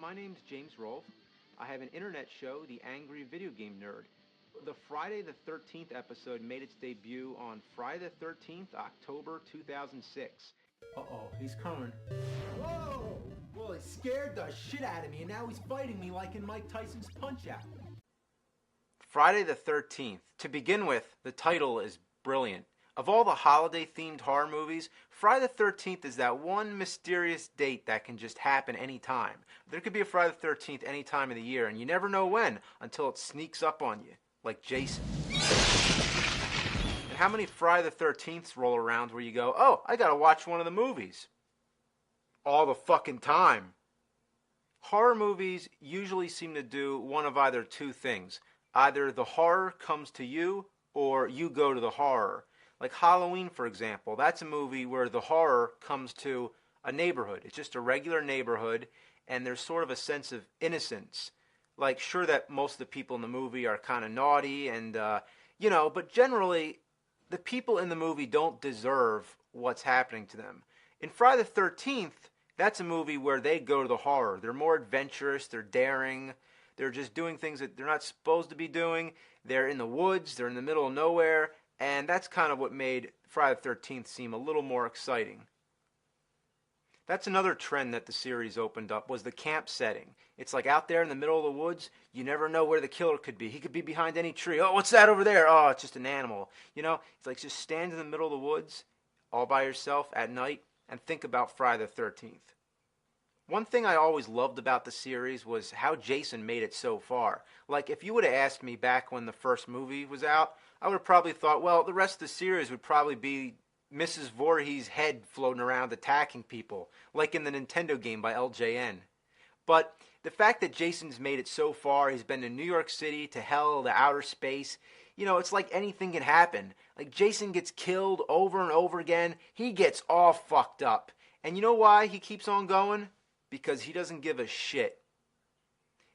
My name's James Rolfe. I have an internet show, The Angry Video Game Nerd. The Friday the 13th episode made its debut on Friday the 13th, October 2006. Uh-oh, he's coming. Whoa! Well, he scared the shit out of me, and now he's fighting me like in Mike Tyson's Punch-Out. Friday the 13th. To begin with, the title is brilliant. Of all the holiday-themed horror movies, Friday the 13th is that one mysterious date that can just happen anytime. There could be a Friday the 13th any time of the year, and you never know when until it sneaks up on you, like Jason. And how many Friday the 13ths roll around where you go, oh, I gotta watch one of the movies? All the fucking time. Horror movies usually seem to do one of either two things. Either the horror comes to you, or you go to the horror. Like Halloween, for example, that's a movie where the horror comes to a neighborhood. It's just a regular neighborhood, and there's sort of a sense of innocence. Like, sure that most of the people in the movie are kind of naughty, and, but generally, the people in the movie don't deserve what's happening to them. In Friday the 13th, that's a movie where they go to the horror. They're more adventurous, they're daring, they're just doing things that they're not supposed to be doing. They're in the woods, they're in the middle of nowhere. And that's kind of what made Friday the 13th seem a little more exciting. That's another trend that the series opened up, was the camp setting. It's like out there in the middle of the woods, you never know where the killer could be. He could be behind any tree. Oh, what's that over there? Oh, it's just an animal. It's like just stand in the middle of the woods all by yourself at night and think about Friday the 13th. One thing I always loved about the series was how Jason made it so far. Like, if you would have asked me back when the first movie was out, I would have probably thought, well, the rest of the series would probably be Mrs. Voorhees' head floating around attacking people, like in the Nintendo game by LJN. But the fact that Jason's made it so far, he's been to New York City, to hell, to outer space, it's like anything can happen. Like, Jason gets killed over and over again. He gets all fucked up. And you know why he keeps on going? Because he doesn't give a shit.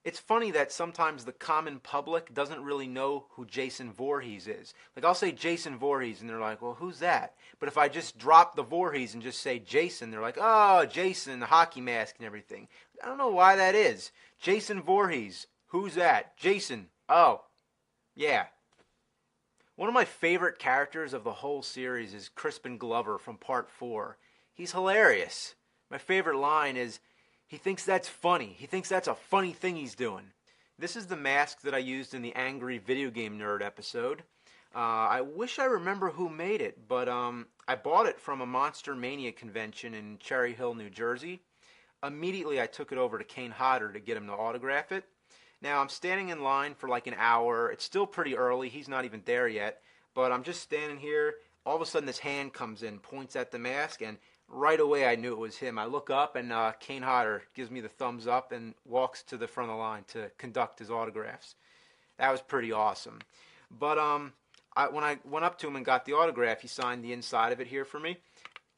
It's funny that sometimes the common public doesn't really know who Jason Voorhees is. Like, I'll say Jason Voorhees, and they're like, well, who's that? But if I just drop the Voorhees and just say Jason, they're like, oh, Jason, the hockey mask and everything. I don't know why that is. Jason Voorhees, who's that? Jason, oh, yeah. One of my favorite characters of the whole series is Crispin Glover from Part 4. He's hilarious. My favorite line is, he thinks that's funny. He thinks that's a funny thing he's doing. This is the mask that I used in the Angry Video Game Nerd episode. I wish I remember who made it, but I bought it from a Monster Mania convention in Cherry Hill, New Jersey. Immediately I took it over to Kane Hodder to get him to autograph it. Now I'm standing in line for like an hour. It's still pretty early. He's not even there yet. But I'm just standing here. All of a sudden this hand comes in, points at the mask, and right away I knew it was him. I look up and Kane Hodder gives me the thumbs up and walks to the front of the line to conduct his autographs. That was pretty awesome. But when I went up to him and got the autograph, he signed the inside of it here for me.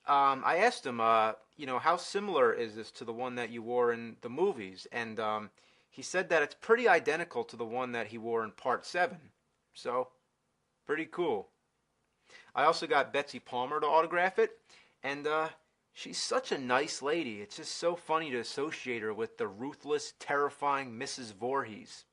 I asked him, how similar is this to the one that you wore in the movies? And he said that it's pretty identical to the one that he wore in Part 7. So, pretty cool. I also got Betsy Palmer to autograph it. And she's such a nice lady. It's just so funny to associate her with the ruthless, terrifying Mrs. Voorhees.